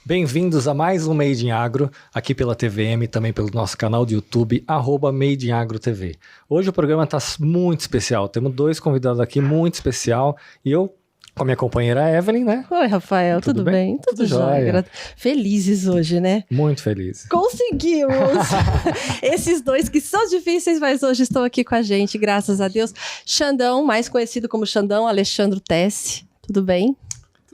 Bem-vindos a mais um Made in Agro, aqui pela TVM, também pelo nosso canal do YouTube, @MadeInAgroTV. Hoje o programa está muito especial, temos 2 convidados aqui muito especial, e eu, com a minha companheira Evelyn, né? Oi, Rafael, tudo bem? Tudo jóia. Felizes hoje, né? Muito felizes. Conseguimos! Esses 2 que são difíceis, mas hoje estão aqui com a gente, graças a Deus. Xandão, mais conhecido como Xandão, Alexandre Tessi, tudo bem?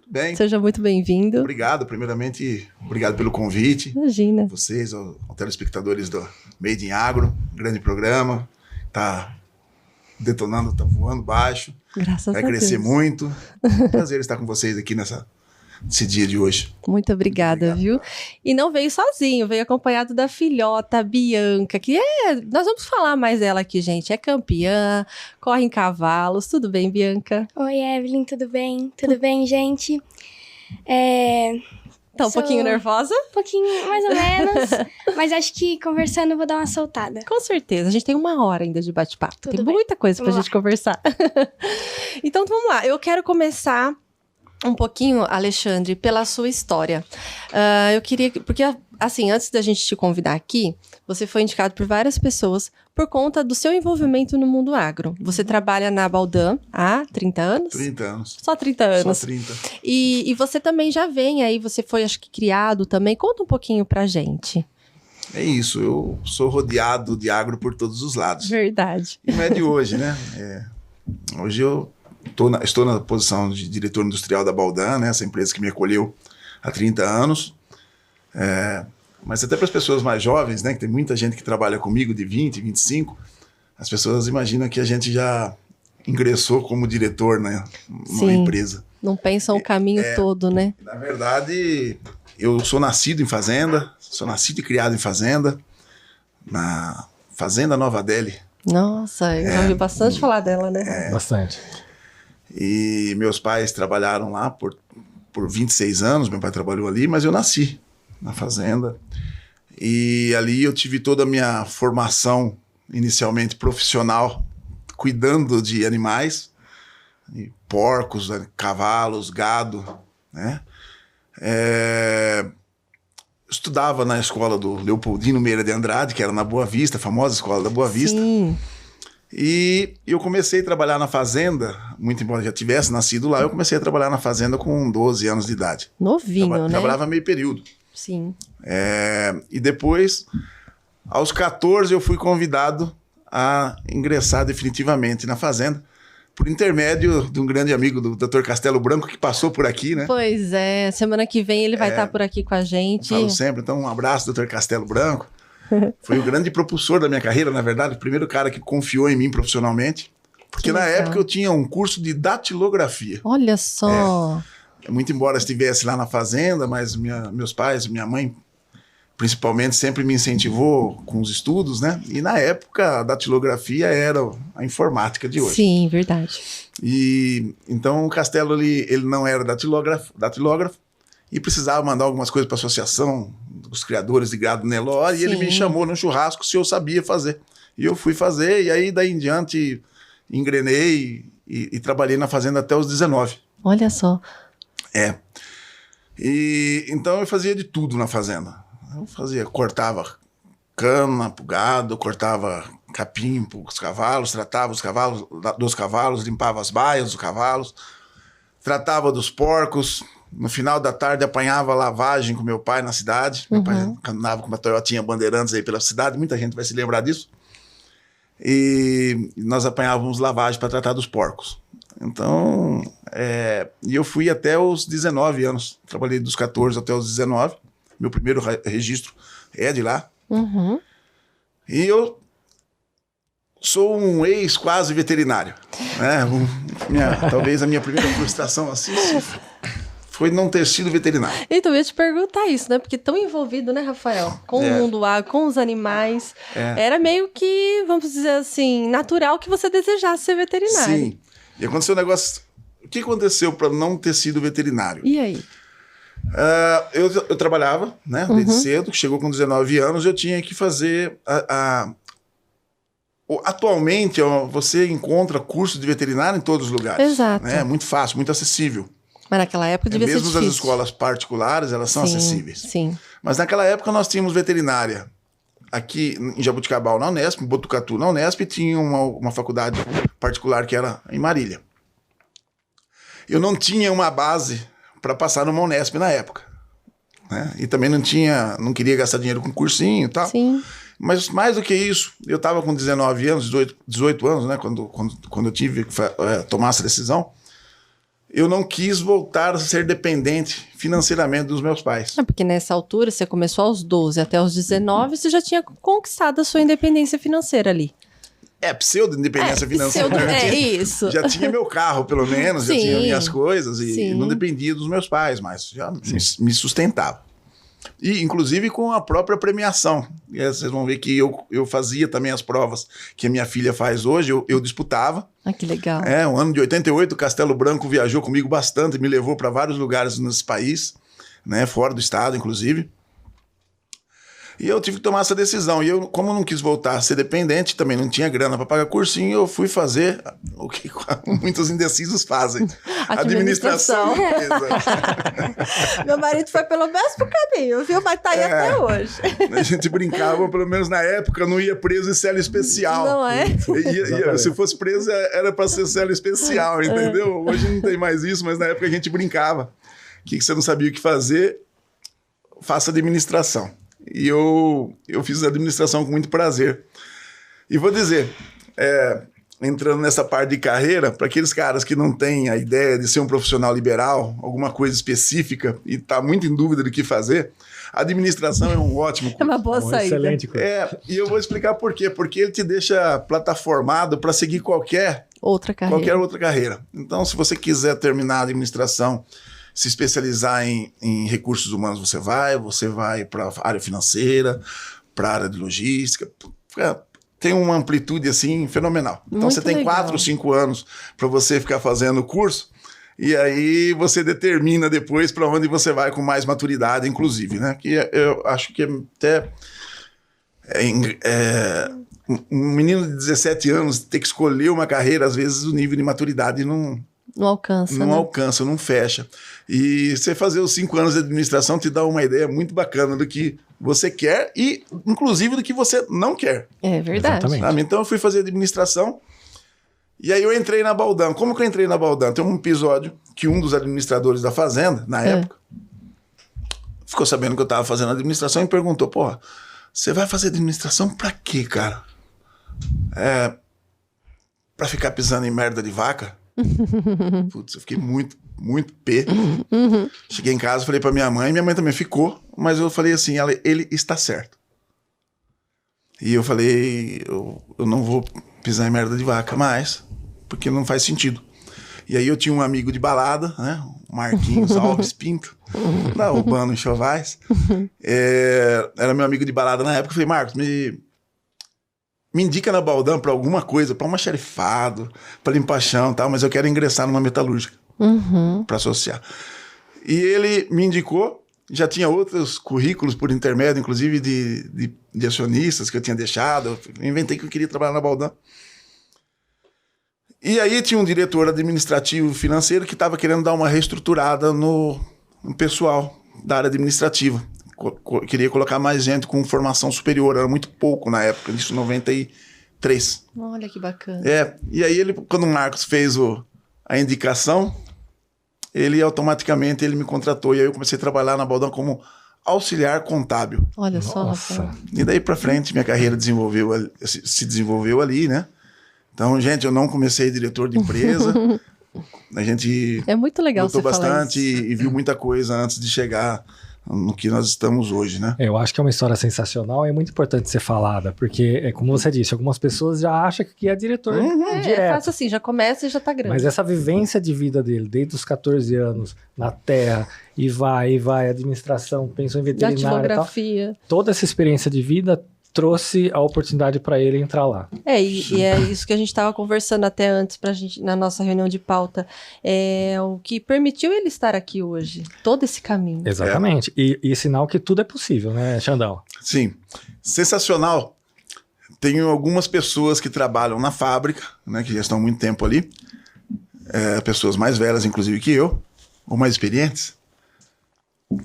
Bem. Seja muito bem-vindo. Obrigado, primeiramente, obrigado pelo convite. Imagina. Vocês, aos telespectadores do Made in Agro, grande programa, tá detonando, tá voando baixo. Graças a Deus. Vai crescer muito. Prazer estar com vocês aqui nesse dia de hoje. Muito obrigada, viu? E não veio sozinho, veio acompanhado da filhota Bianca, nós vamos falar mais dela aqui, gente, é campeã, corre em cavalos, tudo bem, Bianca? Oi, Evelyn, tudo bem? Tudo bem, gente? Tá um pouquinho nervosa? Um pouquinho, mais ou menos, mas acho que conversando eu vou dar uma soltada. Com certeza, a gente tem 1 hora ainda de bate-papo, tem Tudo bem. muita coisa pra Vamos gente conversar. Então vamos lá, eu quero começar um pouquinho, Alexandre, pela sua história. Eu queria, porque assim, antes da gente te convidar aqui, você foi indicado por várias pessoas por conta do seu envolvimento no mundo agro. Você trabalha na Baldan há 30 anos? 30 anos. Só 30 anos. Só 30. E você também já vem aí, você foi, acho que, criado também. Conta um pouquinho pra gente. É isso, eu sou rodeado de agro por todos os lados. Verdade. E não é de hoje, né? Hoje eu estou na posição de diretor industrial da Baldan, né? Essa empresa que me acolheu há 30 anos. Mas até para as pessoas mais jovens, né? Que tem muita gente que trabalha comigo de 20, 25, as pessoas imaginam que a gente já ingressou como diretor, né? Numa empresa. Não pensam o caminho todo, né? Na verdade, eu sou nascido em fazenda, sou nascido e criado em fazenda, na Fazenda Nova Delhi. Nossa, eu já ouvi bastante falar dela, né? Bastante. E meus pais trabalharam lá por 26 anos, meu pai trabalhou ali, mas eu nasci na fazenda. E ali eu tive toda a minha formação, inicialmente profissional, cuidando de animais, porcos, cavalos, gado, né? Estudava na escola do Leopoldino Meira de Andrade, que era na Boa Vista, a famosa escola da Boa Vista. Sim. E eu comecei a trabalhar na fazenda, muito embora já tivesse nascido lá, eu comecei a trabalhar na fazenda com 12 anos de idade. Novinho, né? Trabalhava meio período. Sim. E depois, aos 14, eu fui convidado a ingressar definitivamente na fazenda, por intermédio de um grande amigo do Dr. Castelo Branco, que passou por aqui, né? Pois é, semana que vem ele vai estar por aqui com a gente. Falo sempre, então um abraço, Dr. Castelo Branco. Foi o grande propulsor da minha carreira, na verdade, o primeiro cara que confiou em mim profissionalmente, porque na época eu tinha um curso de datilografia. Olha só! Muito embora estivesse lá na fazenda, mas meus pais, minha mãe, principalmente, sempre me incentivou com os estudos, né? E na época a datilografia era a informática de hoje. Sim, verdade. E então o Castelo ele não era datilógrafo e precisava mandar algumas coisas para a associação dos criadores de gado Nelore, e ele me chamou no churrasco se eu sabia fazer. E eu fui fazer, e aí daí em diante engrenei e trabalhei na fazenda até os 19. Olha só. E então eu fazia de tudo na fazenda. Cortava cana pro gado, cortava capim pros cavalos, tratava dos cavalos, limpava as baias dos cavalos, tratava dos porcos. No final da tarde apanhava lavagem com meu pai na cidade. Meu pai andava com uma Toyotinha Bandeirantes aí pela cidade, muita gente vai se lembrar disso. E nós apanhávamos lavagem para tratar dos porcos. Então, e eu fui até os 19 anos. Trabalhei dos 14 até os 19. Meu primeiro registro é de lá. E eu sou um ex-quase veterinário. Né? Talvez a minha primeira frustração assim foi não ter sido veterinário. Então, eu ia te perguntar isso, né? Porque tão envolvido, né, Rafael? Com o mundo agro, com os animais. Era meio que, vamos dizer assim, natural que você desejasse ser veterinário. Sim. E aconteceu um negócio... O que aconteceu para não ter sido veterinário? E aí? Eu trabalhava, né? Desde cedo, chegou com 19 anos, eu tinha que fazer Atualmente, você encontra curso de veterinário em todos os lugares. Exato. Né? É muito fácil, muito acessível. Mas naquela época devia ser Mesmo difícil. as escolas particulares, elas são acessíveis. Sim. Mas naquela época nós tínhamos veterinária aqui em Jaboticabal, na Unesp, em Botucatu, na Unesp, e tinha uma faculdade particular que era em Marília. Eu não tinha uma base para passar numa Unesp na época, né? E também não queria gastar dinheiro com cursinho e tal. Sim. Mas mais do que isso, eu estava com 19 anos, 18 anos, né, quando eu tive que tomar essa decisão, eu não quis voltar a ser dependente financeiramente dos meus pais. É porque nessa altura, você começou aos 12 até aos 19, você já tinha conquistado a sua independência financeira ali. Pseudo-independência financeira. Isso. Já tinha meu carro, pelo menos, já tinha minhas coisas e Sim. não dependia dos meus pais, mas já me sustentava. E, inclusive, com a própria premiação. E aí, vocês vão ver que eu fazia também as provas que a minha filha faz hoje, eu disputava. Ah, que legal. O ano de 88, o Castelo Branco viajou comigo bastante, me levou para vários lugares nesse país, né, fora do estado, inclusive. E eu tive que tomar essa decisão. E eu, como não quis voltar a ser dependente, também não tinha grana para pagar cursinho, eu fui fazer o que muitos indecisos fazem. Administração. Meu marido foi pelo mesmo caminho, viu? Mas tá aí até hoje. A gente brincava, pelo menos na época, não ia preso em cela especial. Não é? Se fosse preso, era para ser cela especial, entendeu? Hoje não tem mais isso, mas na época a gente brincava. Que você não sabia o que fazer, faça administração. E eu fiz administração com muito prazer. E vou dizer, entrando nessa parte de carreira, para aqueles caras que não têm a ideia de ser um profissional liberal, alguma coisa específica, e está muito em dúvida do que fazer, a administração é um ótimo curso. É uma boa saída. Excelente curso. E eu vou explicar por quê. Porque ele te deixa plataformado para seguir qualquer outra carreira. Então, se você quiser terminar a administração, se especializar em recursos humanos, você vai para a área financeira, para a área de logística. Tem uma amplitude assim fenomenal. Então Muito você tem legal. 4 ou 5 anos para você ficar fazendo o curso, e aí você determina depois para onde você vai com mais maturidade, inclusive, né? Que eu acho que até um menino de 17 anos ter que escolher uma carreira, às vezes o nível de maturidade não alcança, não fecha. E você fazer os 5 anos de administração te dá uma ideia muito bacana do que você quer e, inclusive, do que você não quer. É verdade. Exatamente. Sabe? Então, eu fui fazer administração e aí eu entrei na Baldan. Como que eu entrei na Baldan? Tem um episódio que um dos administradores da fazenda, na época, ficou sabendo que eu estava fazendo administração e perguntou, porra, você vai fazer administração pra quê, cara? Pra ficar pisando em merda de vaca? Putz, eu fiquei muito, muito pé. Cheguei em casa, falei pra minha mãe também ficou, mas eu falei assim, ele está certo. E eu falei, eu não vou pisar em merda de vaca mais, porque não faz sentido. E aí eu tinha um amigo de balada, né, o Marquinhos Alves Pinto, da Urbano Enxovais, era meu amigo de balada na época. Eu falei, Marcos, me indica na Baldan para alguma coisa, para um almoxarifado, para limpar chão e tal, mas eu quero ingressar numa metalúrgica para associar. E ele me indicou, já tinha outros currículos por intermédio, inclusive de acionistas que eu tinha deixado. Eu inventei que eu queria trabalhar na Baldan. E aí tinha um diretor administrativo financeiro que estava querendo dar uma reestruturada no pessoal da área administrativa. Queria colocar mais gente com formação superior, era muito pouco na época, isso em 93. Olha que bacana. E aí quando o Marcos fez a indicação, ele automaticamente me contratou, e aí eu comecei a trabalhar na Baldan como auxiliar contábil. Olha só, Rafael. E daí pra frente minha carreira se desenvolveu ali, né? Então, gente, eu não comecei diretor de empresa, a gente é muito legal lutou você falar bastante e viu muita coisa antes de chegar no que nós estamos hoje, né? Eu acho que é uma história sensacional e é muito importante ser falada, porque, como você disse, algumas pessoas já acham que é diretor direto. É fácil assim, já começa e já tá grande. Mas essa vivência de vida dele, desde os 14 anos, na terra, e vai, administração, pensou em veterinária e tal. Toda essa experiência de vida trouxe a oportunidade para ele entrar lá. E é isso que a gente estava conversando até antes pra gente, na nossa reunião de pauta. É o que permitiu ele estar aqui hoje. Todo esse caminho. Exatamente. E sinal que tudo é possível, né, Xandão? Sim. Sensacional. Tenho algumas pessoas que trabalham na fábrica, né, que já estão há muito tempo ali. Pessoas mais velhas, inclusive, que eu. ou mais experientes,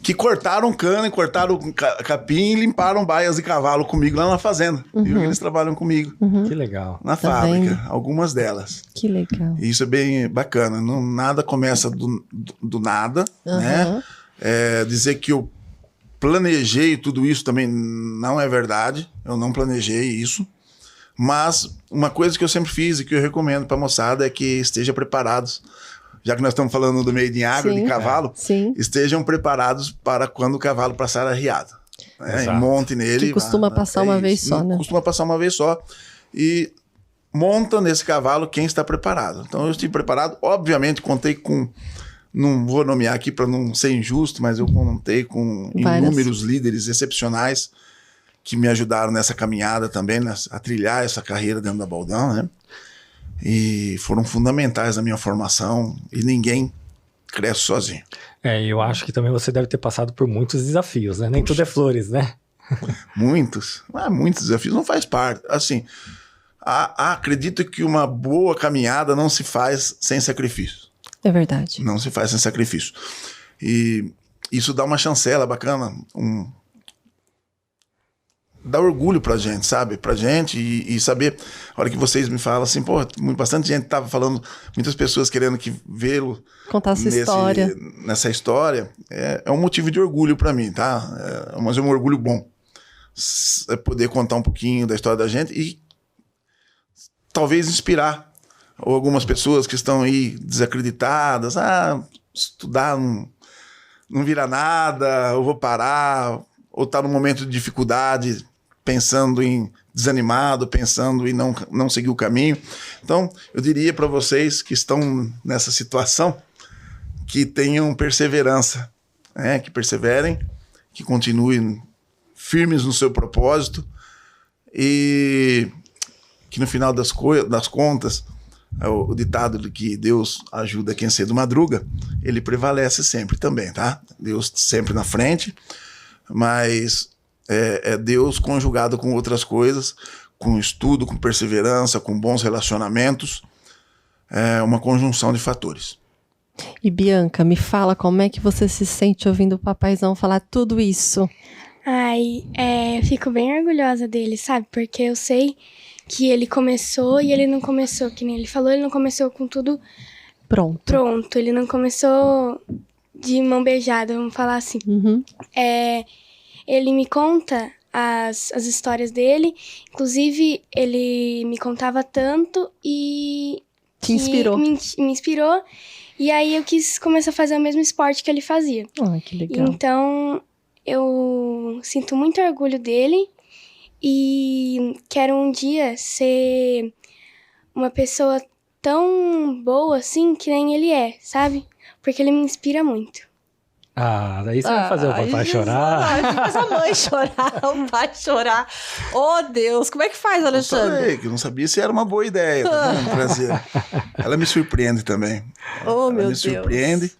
que cortaram cana e cortaram capim e limparam baias de cavalo comigo lá na fazenda. E hoje eles trabalham comigo Que legal. na Tá fábrica, vendo? algumas delas. Que legal. E isso é bem bacana. Não, nada começa do nada, né? Dizer que eu planejei tudo isso também não é verdade. Eu não planejei isso. Mas uma coisa que eu sempre fiz e que eu recomendo para a moçada é que estejam preparados. Já que nós estamos falando do Made in Agro, Sim. de cavalo, Sim. estejam preparados para quando o cavalo passar arriado. Né? E Exato. monte nele. Que costuma passar uma vez isso. só, né? Costuma passar uma vez só. E monta nesse cavalo quem está preparado. Então eu estive preparado. Obviamente, contei com... Não vou nomear aqui para não ser injusto, mas eu contei com inúmeros líderes excepcionais que me ajudaram nessa caminhada também, a trilhar essa carreira dentro da Baldão, né? E foram fundamentais na minha formação e ninguém cresce sozinho. Eu acho que também você deve ter passado por muitos desafios, né? Nem tudo é flores, né? Muitos desafios, não faz parte. Assim, acredito que uma boa caminhada não se faz sem sacrifício. É verdade. Não se faz sem sacrifício. E isso dá uma chancela bacana, dá orgulho pra gente, sabe? Pra gente e saber, a hora que vocês me falam assim, pô, bastante gente tava falando, muitas pessoas querendo que vê-lo Contar essa história. nessa história, é um motivo de orgulho pra mim, tá? Mas é um orgulho bom. É poder contar um pouquinho da história da gente e talvez inspirar algumas pessoas que estão aí desacreditadas, estudar não vira nada, eu vou parar, ou tá num momento de dificuldade, pensando em desanimado, pensando em não seguir o caminho. Então, eu diria para vocês que estão nessa situação, que tenham perseverança, né? Que perseverem, que continuem firmes no seu propósito e que no final das contas, o ditado de que Deus ajuda quem cedo madruga, ele prevalece sempre também, tá? Deus sempre na frente, mas é Deus conjugado com outras coisas, com estudo, com perseverança, com bons relacionamentos, é uma conjunção de fatores. E Bianca, me fala como é que você se sente ouvindo o papaizão falar tudo isso? Ai, fico bem orgulhosa dele, sabe? Porque eu sei que ele começou e ele não começou, que nem ele falou, ele não começou com tudo pronto. Ele não começou de mão beijada, vamos falar assim. Uhum. Ele me conta as histórias dele, inclusive ele me contava tanto e... Te inspirou. Me inspirou, e aí eu quis começar a fazer o mesmo esporte que ele fazia. Que legal. Então, eu sinto muito orgulho dele e quero um dia ser uma pessoa tão boa assim que nem ele é, sabe? Porque ele me inspira muito. Daí você vai fazer o papai chorar. Faz a mãe chorar, o pai chorar. Oh, Deus, como é que faz, Alexandre? Eu falei que eu não sabia se era uma boa ideia. Tá vendo? Prazer. Ela me surpreende também. Oh, meu Ela me Deus. surpreende.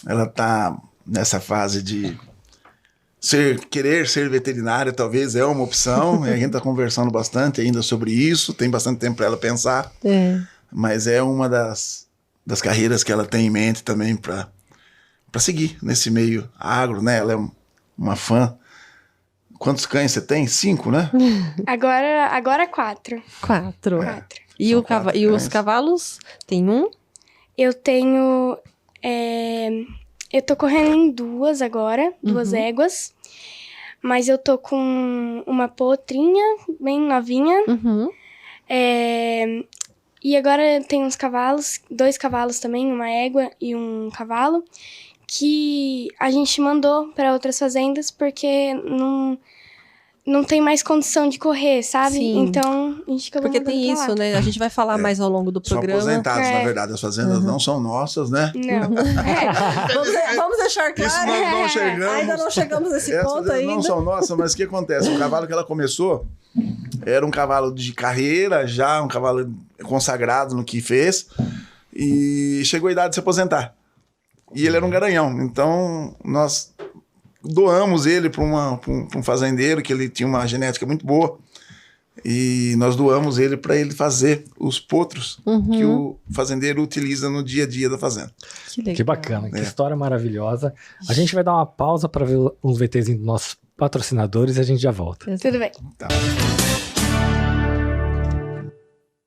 Ela tá nessa fase de querer ser veterinária, talvez é uma opção. E a gente tá conversando bastante ainda sobre isso. Tem bastante tempo para ela pensar. Mas é uma das carreiras que ela tem em mente também para seguir nesse meio agro, né? Ela é uma fã. Quantos cães você tem? 5, né? Agora 4. 4. E, São os cavalos? Tem um? Eu tenho... eu tô correndo em 2 agora, 2 éguas. Mas eu tô com uma potrinha bem novinha. Uhum. E agora tem uns cavalos, 2 cavalos também, uma égua e um cavalo, que a gente mandou para outras fazendas porque não tem mais condição de correr, sabe? Sim. Então, a gente acabou Porque mandando tem pra isso, lá. né? A gente vai falar mais ao longo do São programa. aposentados, na verdade. As fazendas não são nossas, né? Não. Vamos deixar claro. Isso nós não chegamos. Ainda não chegamos nesse Essas ponto ainda. não são nossas, mas o que acontece? O cavalo que ela começou era um cavalo de carreira, já um cavalo consagrado no que fez, e chegou a idade de se aposentar. E ele era um garanhão, então nós doamos ele para um fazendeiro, que ele tinha uma genética muito boa, e nós doamos ele para ele fazer os potros que o fazendeiro utiliza no dia a dia da fazenda. Que legal. Que bacana, que história maravilhosa. A gente vai dar uma pausa para ver uns VTzinhos dos nossos patrocinadores e a gente já volta. Tudo bem. Tá.